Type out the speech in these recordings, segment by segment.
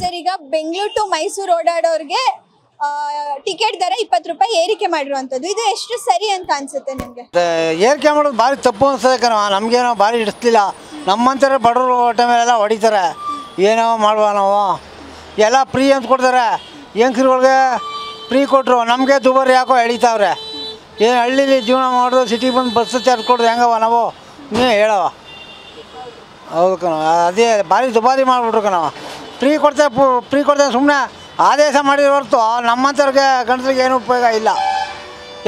Sir, ಈಗ Bengaluru to Mysuru ಓಡಾಡೋರ್ಗೆ ticket ದರ 20 ರೂಪಾಯಿ ಏರಿಕೆ ಮಾಡಿರುವಂಥದ್ದು, ಇದು ಎಷ್ಟು ಸರಿ ಅಂತ ಅನ್ಸುತ್ತೆ ನಿಮಗೆ? ಏರಿಕೆ ಮಾಡೋದು ಭಾರಿ ತಪ್ಪು ಅನ್ಸದೆ ಕಣವ. ನಮಗೇನೋ ಭಾರಿ ಇಡಿಸ್ತಿಲ್ಲ. ನಮ್ಮಂತಾರೆ ಬಡವರು ಹೊಟ್ಟೆ ಮೇಲೆಲ್ಲ ಹೊಡಿತಾರೆ. ಏನೋ ಮಾಡುವ ನಾವು ಎಲ್ಲ ಫ್ರೀ ಅಂತ ಕೊಡ್ತಾರೆ. ಹೆಂಗಸ್ರುಗಳಿಗೆ ಫ್ರೀ ಕೊಟ್ಟರು, ನಮಗೆ ದುಬಾರಿ ಯಾಕೋ ಎಳಿತಾವ್ರೆ. ಏನು ಹಳ್ಳೀಲಿ ಜೀವನ ಮಾಡೋದು, ಸಿಟಿಗೆ ಬಂದು ಬಸ್ ಚಾರ್ಜ್ ಕೊಡೋದು ಹೆಂಗವ ನಾವು? ನೀ ಹೇಳವ. ಹೌದು ಕಣವ, ಅದೇ ಭಾರಿ ದುಬಾರಿ ಮಾಡಿಬಿಟ್ರು ಕಣವ. ಫ್ರೀ ಕೊಡ್ತೇವೆ ಸುಮ್ಮನೆ ಆದೇಶ ಮಾಡಿರೋ ಹೊರತು ನಮ್ಮಂಥವ್ರಿಗೆ ಗಂಡಸ್ರಿಗೆ ಏನೂ ಉಪಯೋಗ ಇಲ್ಲ.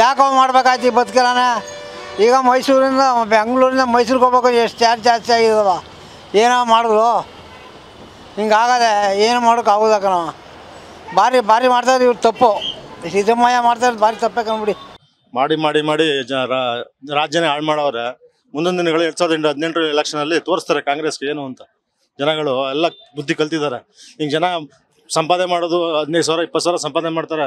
ಯಾಕೋ ಮಾಡ್ಬೇಕಾಯ್ತು ಈ ಬದುಕೆಲ್ಲನೇ. ಈಗ ಮೈಸೂರಿಂದ ಬೆಂಗಳೂರಿಂದ ಮೈಸೂರಿಗೆ ಹೋಗ್ಬೇಕು, ಎಷ್ಟು ಚಾರ್ಜ್ ಜಾಸ್ತಿ ಆಗಿದಾವ. ಏನೋ ಮಾಡಿದ್ರು ಹಿಂಗಾಗದೆ ಏನು ಮಾಡೋಕ್ಕಾಗೋದ ಕಣವ. ಭಾರಿ ಮಾಡ್ತಾಯಿದ್ರು ಇವ್ರು ತಪ್ಪು. ಸಿದ್ದರಾಮಯ್ಯ ಮಾಡ್ತಾಯಿರೋದು ಭಾರಿ ತಪ್ಪೇ ಕಂಡ್ಬಿಡಿ. ಮಾಡಿ ರಾಜ್ಯನೇ ಹಾಳು ಮಾಡವ್ರೆ. ಮುಂದಿನ ದಿನಗಳು 2018 ಎಲೆಕ್ಷನಲ್ಲಿ ತೋರಿಸ್ತಾರೆ ಕಾಂಗ್ರೆಸ್ಗೆ ಏನು ಅಂತ. ಜನಗಳು ಎಲ್ಲ ಬುದ್ಧಿ ಕಲ್ತಿದ್ದಾರೆ. ಹಿಂಗೆ ಜನ ಸಂಪಾದನೆ ಮಾಡೋದು 15,000 20,000 ಸಂಪಾದನೆ ಮಾಡ್ತಾರೆ.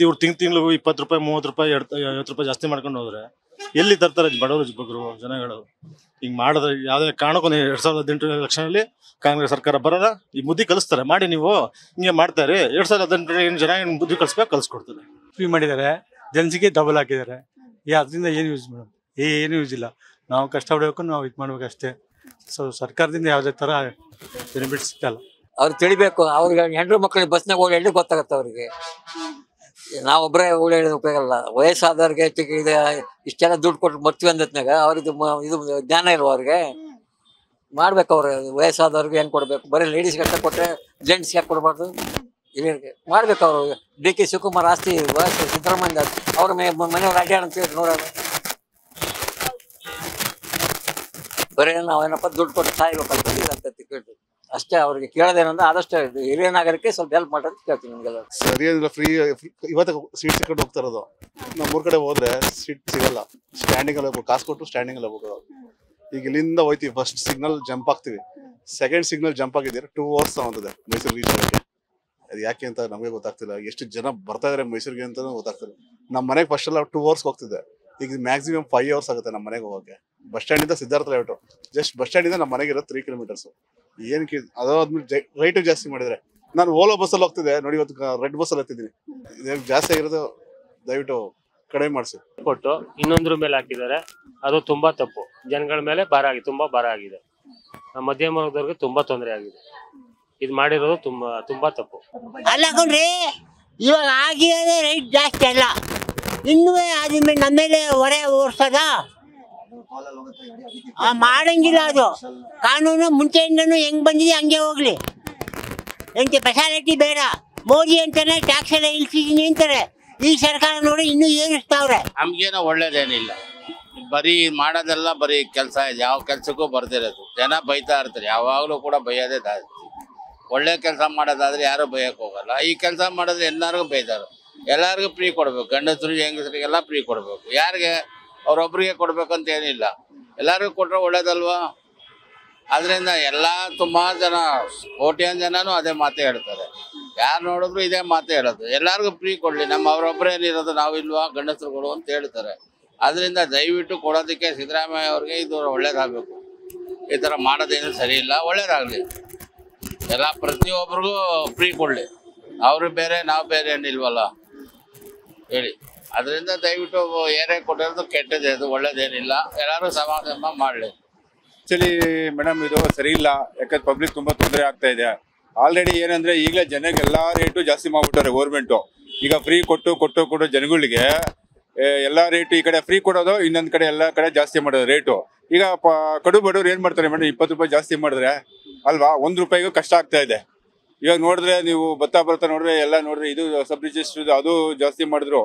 ಇವ್ರು ತಿಂಗಳು 20 ರೂಪಾಯಿ 30 ರೂಪಾಯಿ 50 ರೂಪಾಯಿ ಜಾಸ್ತಿ ಮಾಡ್ಕೊಂಡು ಹೋದ್ರೆ ಎಲ್ಲಿ ತರ್ತಾರೆ ಬಡವರು ಬಗ್ಗರು ಜನಗಳು? ಹಿಂಗೆ ಮಾಡಿದ್ರೆ ಯಾವುದೇ ಕಾರಣಕ್ಕೂ 2018 ಎಲೆಕ್ಷನಲ್ಲಿ ಕಾಂಗ್ರೆಸ್ ಸರ್ಕಾರ ಬರೋದ ಈ ಬುದ್ಧಿ ಕಲಿಸ್ತಾರೆ. ಮಾಡಿ ನೀವು ಹಿಂಗೆ ಮಾಡ್ತಾರೆ. 2018 ಏನು ಜನ ಏನು ಬುದ್ಧಿ ಕಲಿಸ್ಬೇಕು ಕಲಿಸ್ಕೊಡ್ತಾರೆ. ಫ್ರೀ ಮಾಡಿದ್ದಾರೆ, ಜನಸಿಗೆ ಡಬಲ್ ಹಾಕಿದ್ದಾರೆ. ಅದರಿಂದ ಏನು ಯೂಸ್ ಮೇಡಮ್? ಏನು ಯೂಸ್ ಇಲ್ಲ. ನಾವು ಕಷ್ಟಪಡಬೇಕು, ನಾವು ಇದು ಮಾಡ್ಬೇಕು ಅಷ್ಟೇ. ಸೊ ಸರ್ಕಾರದಿಂದ ಯಾವುದೇ ಥರ ಬೆನಿಫಿಟ್ಸ್ ಸಿಗಲ್ಲ. ಅವ್ರು ತಿಳಿಬೇಕು. ಅವ್ರಿಗೆ ಹೆಣ್ಣು ಮಕ್ಕಳಿಗೆ ಬಸ್ನಾಗ ಓಡಾಡಿ ಗೊತ್ತಾಗತ್ತೆ ಅವ್ರಿಗೆ. ನಾವೊಬ್ಬರೇ ಓಡಾಡಿದ ಉಪಯೋಗ ಇಲ್ಲ. ವಯಸ್ಸಾದವ್ರಿಗೆ ಇದು ಇಷ್ಟೆಲ್ಲ ದುಡ್ಡು ಕೊಟ್ಟು ಬರ್ತೀವಿ ಅಂದತ್ನಾಗ ಅವ್ರಿಗೆ ಇದು ಜ್ಞಾನ ಇಲ್ವ ಅವ್ರಿಗೆ? ಮಾಡ್ಬೇಕು. ಅವ್ರು ವಯಸ್ಸಾದವ್ರಿಗೆ ಏನು ಕೊಡಬೇಕು? ಬರೀ ಲೇಡೀಸ್ಗೆ ಅಷ್ಟೇ ಕೊಟ್ಟರೆ ಜೆಂಟ್ಸ್ಗೆ ಯಾಕೆ ಕೊಡಬಾರ್ದು? ಹಿರಿಯರಿಗೆ ಮಾಡ್ಬೇಕು. ಅವರು ಡಿ.ಕೆ. ಶಿವಕುಮಾರ್ ಆಸ್ತಿ ಸಿದ್ದರಾಮಯ್ಯ ಅವ್ರ ಮನೆಯವ್ರು ಅಡ್ಯಾಡ ಅಂತ ನೋಡೋಣ. ಬರೀ ನಾವೇನಪ್ಪ ದುಡ್ಡು ಕೊಟ್ಟು ಸಾಯ್ಬೇಕಂತ ಕೇಳ್ತೀವಿ ಅಷ್ಟೇ. ಅವ್ರಿಗೆ ಕೇಳೋದೇನಂದ್ರೆ ಆದಷ್ಟು ಹಿರಿಯ ನಾಗರಿಕೆ ಸ್ವಲ್ಪ ಹೆಲ್ಪ್ ಮಾಡೋದು ಕೇಳ್ತೀನಿ ನಿಮಗೆಲ್ಲ. ಸರಿ ಅಂದ್ರೆ ಫ್ರೀ ಇವತ್ತು ಸೀಟ್ ಸಿಕ್ಕೊಂಡು ಹೋಗ್ತಾ ಇರೋದು. ನಮ್ಮೂರ್ ಕಡೆ ಹೋದ್ರೆ ಸೀಟ್ ಸಿಗಲ್ಲ. ಸ್ಟ್ಯಾಂಡಿಂಗ್ ಅಲ್ಲಿ ಹೋಗ್ಬೇಕು, ಕಾಸು ಕೊಟ್ಟು ಸ್ಟ್ಯಾಂಡಿಂಗ್ ಅಲ್ಲಿ ಹೋಗ್ಬೇಕು. ಈಗ ಇಲ್ಲಿಂದ ಹೋಯ್ತೀವಿ, ಫಸ್ಟ್ ಸಿಗ್ನಲ್ ಜಂಪ್ ಆಗ್ತೀವಿ, ಸೆಕೆಂಡ್ ಸಿಗ್ನಲ್ ಜಂಪ್ ಆಗಿದ್ದೀರಾ 2 hours ತಗೊಂತದೆ ಮೈಸೂರು ರೀಚ್ ಆಗೋಕ್ಕೆ. ಅದು ಯಾಕೆ ಅಂತ ನಮಗೆ ಗೊತ್ತಾಗ್ತಿಲ್ಲ. ಎಷ್ಟು ಜನ ಬರ್ತಾ ಇದಾರೆ ಮೈಸೂರಿಗೆ ಅಂತ ಗೊತ್ತಾಗ್ತಿಲ್ಲ. ನಮ್ಮ ಮನೆಗೆ ಫಸ್ಟ್ ಎಲ್ಲ 2 hours ಹೋಗ್ತಿದೆ. ಈಗ ಮ್ಯಾಕ್ಸಿಮಮ್ 5 hours ಆಗುತ್ತೆ ನಮ್ಮ ಮನೆಗೆ ಹೋಗೋಕೆ. ಬಸ್ ಸ್ಟ್ಯಾಂಡ್ ಇಂದ Siddhartha layout, just bus stand ಇಂದ ನಮ್ಮ ಮನೆಗೆ ಇರೋದು 3 kilometers. ಏನಕ್ಕೆ ಅದಾದ್ಮೇಲೆ ರೈಟ್ ಜಾಸ್ತಿ ಮಾಡಿದ್ರೆ. ನಾನು ಓಲೋ ಬಸ್ಸಲ್ಲಿ ಹೋಗ್ತಿದ್ದೆ ನೋಡಿ, ಇವತ್ತು ರೆಡ್ ಬಸ್ಸಲ್ಲಿ ಹತ್ತಿದ್ದೀನಿ. ಜಾಸ್ತಿ ಆಗಿರೋದು ದಯವಿಟ್ಟು ಕಡಿಮೆ ಮಾಡಿಸಿ. ಕೊಟ್ಟು ಇನ್ನೊಂದ್ರ ಮೇಲೆ ಹಾಕಿದ್ದಾರೆ, ಅದು ತುಂಬಾ ತಪ್ಪು. ಜನಗಳ ಮೇಲೆ ತುಂಬಾ ಭಾರ ಆಗಿದೆ. ಮಧ್ಯಮ ವರ್ಗದವ್ರಿಗೆ ತುಂಬಾ ತೊಂದರೆ ಆಗಿದೆ. ಇದು ಮಾಡಿರೋದು ತುಂಬಾ ತಪ್ಪು. ಅಲ್ಲ ಕಣ್ರಿ, ಇವಾಗ ಆಗಿರೋದೇ ರೈಟ್ ಜಾಸ್ತಿ ಅಲ್ಲ, ಇನ್ನೂ ಆದ್ಮೇಲೆ ನಮ್ಮ ಮೇಲೆ ಹೊರೆ ಓಡಿಸೋದ ಮಾಡಂಗಿಲ್ಲ. ಅದು ಕಾನೂನು ಮುಂಚೆಯಿಂದನೂ ಹೆಂಗ್ ಬಂದಿದೆ ಹಂಗೆ ಹೋಗ್ಲಿ. ಎಂತ ಸ್ಪೆಷಾಲಿಟಿ ಬೇಡ. ಮೋದಿ ಅಂತಾನೆ ಟ್ಯಾಕ್ಸ್ ಎಲ್ಲ ಇಳಿಸಿದೀನಿ ಅಂತಾರೆ. ಈ ಸರ್ಕಾರ ನೋಡಿ ಇನ್ನೂ ಏರಿಸ್ತಾವ್ರೆ. ನಮ್ಗೇನೋ ಒಳ್ಳೇದೇನಿಲ್ಲ. ಬರೀ ಮಾಡೋದೆಲ್ಲ ಬರೀ ಕೆಲಸ ಇದೆ. ಯಾವ ಕೆಲ್ಸಕ್ಕೂ ಬರ್ದಿರೋದು. ಜನ ಬೈತಾ ಇರ್ತಾರೆ, ಯಾವಾಗಲೂ ಕೂಡ ಬೈಯೋದೇ ಜಾಸ್ತಿ. ಒಳ್ಳೆ ಕೆಲಸ ಮಾಡೋದಾದ್ರೆ ಯಾರು ಬೈಯಕ್ಕೆ ಹೋಗಲ್ಲ. ಈ ಕೆಲಸ ಮಾಡಿದ್ರೆ ಎಲ್ಲರಿಗೂ ಬೈತಾರೆ. ಎಲ್ಲರಿಗೂ ಫ್ರೀ ಕೊಡ್ಬೇಕು. ಗಂಡಸರು ಹೆಂಗಸರಿಗೆಲ್ಲ ಫ್ರೀ ಕೊಡ್ಬೇಕು. ಯಾರಿಗೆ ಅವ್ರೊಬ್ರಿಗೆ ಕೊಡ್ಬೇಕಂತ ಏನಿಲ್ಲ, ಎಲ್ಲರಿಗೂ ಕೊಟ್ಟರೆ ಒಳ್ಳೇದಲ್ವಾ? ಅದರಿಂದ ಎಲ್ಲ ಸುಮಾರು ಜನ, ಕೋಟ್ಯಾನ್ ಜನನೂ ಅದೇ ಮಾತೇ ಹೇಳ್ತಾರೆ. ಯಾರು ನೋಡಿದ್ರು ಇದೇ ಮಾತೇ ಹೇಳೋದು, ಎಲ್ಲರಿಗೂ ಫ್ರೀ ಕೊಡಲಿ, ನಮ್ಮ ಅವ್ರೊಬ್ಬರೇನಿರೋದು ನಾವಿಲ್ವಾ ಗಂಡಸರುಗಳು ಅಂತ ಹೇಳ್ತಾರೆ. ಅದರಿಂದ ದಯವಿಟ್ಟು ಕೊಡೋದಕ್ಕೆ ಸಿದ್ದರಾಮಯ್ಯ ಅವ್ರಿಗೆ ಇದು ಒಳ್ಳೇದಾಗಬೇಕು. ಈ ಥರ ಮಾಡೋದೇನು ಸರಿ ಇಲ್ಲ. ಒಳ್ಳೇದಾಗಲಿ, ಎಲ್ಲ ಪ್ರತಿಯೊಬ್ಬರಿಗೂ ಫ್ರೀ ಕೊಡಲಿ. ಅವರು ಬೇರೆ ನಾವು ಬೇರೆ ಏನಿಲ್ವಲ್ಲ ಹೇಳಿ. ಅದರಿಂದ ದಯವಿಟ್ಟು ಏನೇ ಕೊಟ್ಟಿರೋದು ಕೆಟ್ಟದೇ, ಅದು ಒಳ್ಳೇದೇನಿಲ್ಲ. ಎಲ್ಲರೂ ಸಮಾಧಾನ ಮಾಡಲಿ. ಆಕ್ಚುಲಿ ಮೇಡಮ್ ಇದು ಸರಿ ಇಲ್ಲ. ಯಾಕಂದ್ರೆ ಪಬ್ಲಿಕ್ ತುಂಬಾ ತೊಂದರೆ ಆಗ್ತಾ ಇದೆ. ಆಲ್ರೆಡಿ ಏನಂದ್ರೆ ಈಗಲೇ ಜನಕ್ಕೆ ಎಲ್ಲಾ ರೇಟು ಜಾಸ್ತಿ ಮಾಡ್ಬಿಟ್ಟಾರೆ ಗೌರ್ಮೆಂಟು. ಈಗ ಫ್ರೀ ಕೊಟ್ಟು ಜನಗಳಿಗೆ ಎಲ್ಲಾ ರೇಟು, ಈ ಕಡೆ ಫ್ರೀ ಕೊಡೋದು, ಇನ್ನೊಂದ್ ಕಡೆ ಎಲ್ಲಾ ಕಡೆ ಜಾಸ್ತಿ ಮಾಡೋದು ರೇಟು. ಈಗ ಕಡು ಬಡವ್ರು ಏನ್ ಮಾಡ್ತಾರೆ ಮೇಡಮ್, 20 ರೂಪಾಯಿ ಜಾಸ್ತಿ ಮಾಡಿದ್ರೆ ಅಲ್ವಾ, 1 ರೂಪಾಯಿಗೂ ಕಷ್ಟ ಆಗ್ತಾ ಇದೆ. ಇವಾಗ ನೋಡಿದ್ರೆ ನೀವು ಬರ್ತಾ ನೋಡ್ರೆ ಎಲ್ಲ ನೋಡ್ರೆ ಇದು ಸಬ್ ರಿಜಿಸ್ಟರ್ ಅದು ಜಾಸ್ತಿ ಮಾಡಿದ್ರು.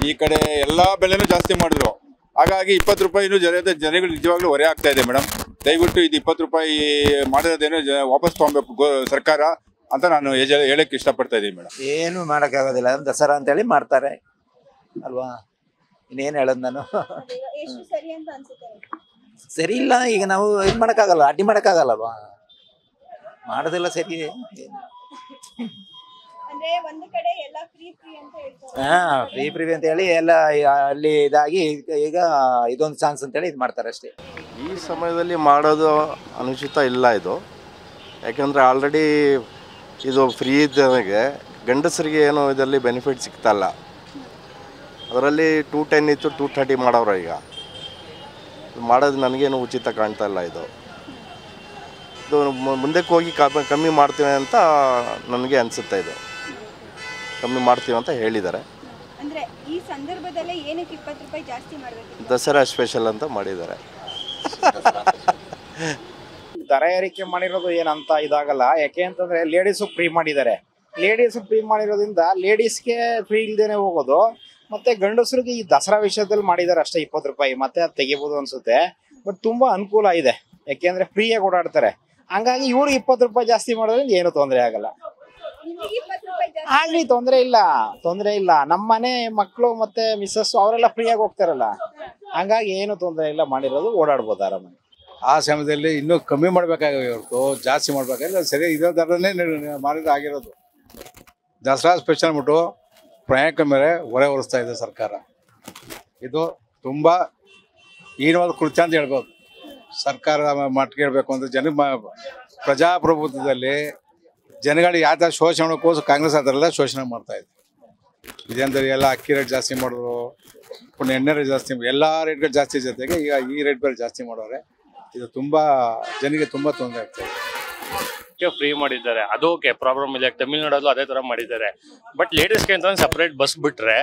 ಈ ಕಡೆ ಎಲ್ಲಾ ಬೆಲೆನೂ ಜಾಸ್ತಿ ಮಾಡಿದ್ರು. ಹಾಗಾಗಿ 20 ರೂಪಾಯಿನೂ ಜನಗಳು ನಿಜವಾಗ್ಲೂ ಹೊರೆ ಆಗ್ತಾ ಇದೆ ಮೇಡಮ್. ದಯವಿಟ್ಟು ಇದು 20 ರೂಪಾಯಿ ಮಾಡಿರೋದೇನೋ ವಾಪಸ್ ತಗೊಬೇಕು ಸರ್ಕಾರ ಅಂತ ನಾನು ಹೇಳಕ್ ಇಷ್ಟಪಡ್ತಾ ಇದ್ದೀನಿ ಮೇಡಮ್. ಏನು ಮಾಡೋಕ್ಕಾಗೋದಿಲ್ಲ, ದಸರಾ ಅಂತೇಳಿ ಮಾಡ್ತಾರೆ ಅಲ್ವಾ. ಇನ್ನೇನು ಹೇಳೋದು ನಾನು? ಸರಿ ಇಲ್ಲ. ಈಗ ನಾವು ಇದು ಮಾಡೋಕ್ಕಾಗಲ್ಲ, ಅಡ್ಡಿ ಮಾಡೋಕ್ಕಾಗಲ್ಲಲ್ವಾ, ಮಾಡೋದಿಲ್ಲ ಸರಿ. ಫ್ರೀ ಅಂತ ಹೇಳಿ ಎಲ್ಲ ಅಲ್ಲಿ ಇದಾಗಿ ಈಗ ಇದೊಂದು ಚಾನ್ಸ್ ಅಂತೇಳಿ ಇದು ಮಾಡ್ತಾರೆ ಅಷ್ಟೇ. ಈ ಸಮಯದಲ್ಲಿ ಮಾಡೋದು ಅನುಚಿತ ಇಲ್ಲ ಇದು. ಯಾಕೆಂದರೆ ಆಲ್ರೆಡಿ ಇದು ಫ್ರೀ ಇದ್ದವರಿಗೆ ಗಂಡಸರಿಗೆ ಏನೋ ಇದರಲ್ಲಿ ಬೆನಿಫಿಟ್ ಸಿಗ್ತಾಯಿಲ್ಲ. ಅದರಲ್ಲಿ 210 ಇತ್ತು 230 ಮಾಡೋರು ಈಗ ಮಾಡೋದು ನನಗೇನು ಉಚಿತ ಕಾಣ್ತಾ ಇಲ್ಲ. ಇದು ಮುಂದಕ್ಕೆ ಹೋಗಿ ಕಮ್ಮಿ ಮಾಡ್ತೀವಿ ಅಂತ ನನಗೆ ಅನಿಸುತ್ತೆ. ಇದು ಕಮ್ಮಿ ಮಾಡ್ತೀವಿ ಅಂತ ಹೇಳಿದ್ದಾರೆ. ಅಂದ್ರೆ ಈ ಸಂದರ್ಭದಲ್ಲೇ ಏನಕ್ಕೆ 20 ರೂಪಾಯಿ ಜಾಸ್ತಿ ಮಾಡಬೇಕು? ದಸರಾ ಸ್ಪೆಷಲ್ ಅಂತ ಮಾಡಿದ್ದಾರೆ. ದರ ಏರಿಕೆ ಮಾಡಿರೋದು ಏನಂತ ಇದಾಗಲ್ಲ. ಯಾಕೆ ಅಂತಂದ್ರೆ ಲೇಡೀಸು ಫ್ರೀ ಮಾಡಿದ್ದಾರೆ. ಲೇಡೀಸ್ ಫ್ರೀ ಮಾಡಿರೋದ್ರಿಂದ ಲೇಡೀಸ್ಗೆ ಫ್ರೀ ಇಲ್ದೇನೆ ಹೋಗೋದು. ಮತ್ತೆ ಗಂಡಸರಿಗೆ ಈ ದಸರಾ ವಿಷಯದಲ್ಲಿ ಮಾಡಿದ್ದಾರೆ ಅಷ್ಟೇ 20 ರೂಪಾಯಿ. ಮತ್ತೆ ಅದು ತೆಗಿಬೋದು ಅನ್ಸುತ್ತೆ. ಬಟ್ ತುಂಬಾ ಅನುಕೂಲ ಇದೆ. ಯಾಕೆಂದ್ರೆ ಫ್ರೀಯಾಗಿ ಓಡಾಡ್ತಾರೆ. ಹಂಗಾಗಿ ಇವ್ರು 20 ರೂಪಾಯಿ ಜಾಸ್ತಿ ಮಾಡೋದ್ರಿಂದ ಏನು ತೊಂದರೆ ಆಗಲ್ಲ. ಆಗ್ಲಿ, ತೊಂದರೆ ಇಲ್ಲ. ನಮ್ಮ ಮನೆ ಮಕ್ಕಳು ಮತ್ತೆ ಮಿಸ್ಸಸ್ ಅವರೆಲ್ಲ ಫ್ರೀಯಾಗಿ ಹೋಗ್ತಾರಲ್ಲ, ಹಂಗಾಗಿ ಏನು ತೊಂದರೆ ಇಲ್ಲ. ಮಾಡಿರೋದು ಓಡಾಡ್ಬೋದು ಆರಾಮಾಗಿ. ಆ ಸಮಯದಲ್ಲಿ ಇನ್ನೂ ಕಮ್ಮಿ ಮಾಡಬೇಕಾಗಿವೆ ಹೊರತು ಜಾಸ್ತಿ ಮಾಡಬೇಕಾಗಿಲ್ಲ. ಸರಿ ಇರೋ ದರನೇ ಮಾಡಿದ್ರೆ ಆಗಿರೋದು. ದಸರಾ ಸ್ಪೆಷಲ್ ಅಂದ್ಬಿಟ್ಟು ಪ್ರಯಾಣಿಕರ ಮೇಲೆ ಹೊರೆ ಹೊರಿಸ್ತಾ ಇದೆ ಸರ್ಕಾರ. ಇದು ತುಂಬ ಹೀನವಾದ ಕೃತ್ಯ ಅಂತ ಹೇಳ್ಬೋದು. ಸರ್ಕಾರ ಮಟ್ಟಿಗೆ ಹೇಳ್ಬೇಕು ಅಂದರೆ ಪ್ರಜಾಪ್ರಭುತ್ವದಲ್ಲಿ ಜನಗಳಿಗೆ ಯಾವ ಥರ ಶೋಷಣೆ ಮಾಡೋಕ್ಕೋಸ್ಕರ ಕಾಂಗ್ರೆಸ್ ಆ ಥರ ಎಲ್ಲ ಶೋಷಣೆ ಮಾಡ್ತಾಯಿದೆ. ಇದೇಂದ್ರೆ ಎಲ್ಲ ಅಕ್ಕಿ ರೇಟ್ ಜಾಸ್ತಿ ಮಾಡಿದ್ರು, ಪುಣ್ಯ ಎಣ್ಣೆ ರೇಟ್ ಜಾಸ್ತಿ, ಎಲ್ಲ ರೇಟ್ಗಳು ಜಾಸ್ತಿ ಜೊತೆಗೆ ಈಗ ಈ ರೇಟ್ ಬೇರೆ ಜಾಸ್ತಿ ಮಾಡೋರೆ. ಇದು ತುಂಬ ಜನರಿಗೆ ತುಂಬ ತೊಂದರೆ ಆಗ್ತದೆ. ಫ್ರೀ ಮಾಡಿದ್ದಾರೆ, ಅದು ಓಕೆ, ಪ್ರಾಬ್ಲಮ್ ಇಲ್ಲ. ತಮಿಳ್ನಾಡಲ್ಲೂ ಅದೇ ತರ ಮಾಡಿದ್ದಾರೆ. ಬಟ್ ಲೇಡೀಸ್ಗೆ ಅಂತ ಸಪ್ರೇಟ್ ಬಸ್ ಬಿಟ್ರೆ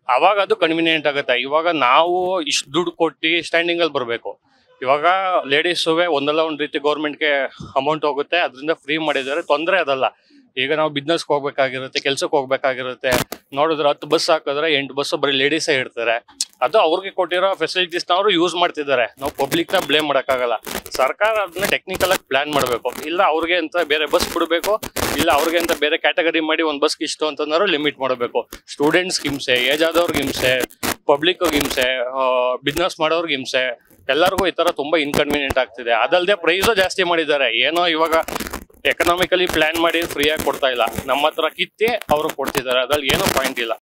ಅವಾಗ ಅದು ಕನ್ವೀನಿಯೆಂಟ್ ಆಗುತ್ತೆ. ಇವಾಗ ನಾವು ಇಷ್ಟು ದುಡ್ಡು ಕೊಟ್ಟು ಸ್ಟ್ಯಾಂಡಿಂಗ್ ಅಲ್ಲಿ ಬರಬೇಕು. ಇವಾಗ ಲೇಡೀಸುವೆ ಒಂದಲ್ಲ ಒಂದು ರೀತಿ ಗೌರ್ಮೆಂಟ್ಗೆ ಅಮೌಂಟ್ ಹೋಗುತ್ತೆ, ಅದರಿಂದ ಫ್ರೀ ಮಾಡಿದ್ದಾರೆ. ತೊಂದರೆ ಅದಲ್ಲ. ಈಗ ನಾವು ಬಿಸ್ನೆಸ್ಗೆ ಹೋಗ್ಬೇಕಾಗಿರುತ್ತೆ, ಕೆಲ್ಸಕ್ಕೆ ಹೋಗ್ಬೇಕಾಗಿರುತ್ತೆ. ನೋಡಿದ್ರೆ 10 ಬಸ್ ಹಾಕಿದ್ರೆ 8 ಬಸ್ ಬರೀ ಲೇಡೀಸೇ ಇರ್ತಾರೆ. ಅದು ಅವ್ರಿಗೆ ಕೊಟ್ಟಿರೋ ಫೆಸಿಲಿಟೀಸ್ನ ಅವರು ಯೂಸ್ ಮಾಡ್ತಿದ್ದಾರೆ. ನಾವು ಪಬ್ಲಿಕ್ನ ಬ್ಲೇಮ್ ಮಾಡೋಕ್ಕಾಗಲ್ಲ. ಸರ್ಕಾರ ಅದನ್ನ ಟೆಕ್ನಿಕಲ್ ಆಗಿ ಪ್ಲಾನ್ ಮಾಡಬೇಕು. ಇಲ್ಲ ಅವ್ರಿಗೆ ಅಂತ ಬೇರೆ ಬಸ್ ಬಿಡಬೇಕು, ಇಲ್ಲ ಅವ್ರಿಗೆ ಅಂತ ಬೇರೆ ಕ್ಯಾಟಗರಿ ಮಾಡಿ ಒಂದು ಬಸ್ಗೆ ಇಷ್ಟು ಅಂತಂದ್ರು ಲಿಮಿಟ್ ಮಾಡಬೇಕು. ಸ್ಟೂಡೆಂಟ್ಸ್ಗೆ ಹಿಂಸೆ, ಏಜ್ ಆದವ್ರಿಗೆ ಹಿಂಸೆ, ಪಬ್ಲಿಕ್ಗೆ ಹಿಂಸೆ, ಬಿಸ್ನೆಸ್ ಮಾಡೋರ್ಗೆ ಹಿಂಸೆ, ಎಲ್ಲರಿಗೂ ಈ ತರ ತುಂಬಾ ಇನ್ಕನ್ವೀನಿಯೆಂಟ್ ಆಗ್ತಿದೆ. ಅದಲ್ಲದೆ ಪ್ರೈಸು ಜಾಸ್ತಿ ಮಾಡಿದ್ದಾರೆ. ಏನೋ ಇವಾಗ ಎಕನಾಮಿಕಲಿ ಪ್ಲಾನ್ ಮಾಡಿ ಫ್ರೀಯಾಗಿ ಕೊಡ್ತಾ ಇಲ್ಲ, ನಮ್ಮ ಹತ್ರ ಕಿತ್ತಿ ಅವರು ಕೊಡ್ತಿದ್ದಾರೆ. ಅದ್ರಲ್ಲಿ ಏನೂ ಪಾಯಿಂಟ್ ಇಲ್ಲ.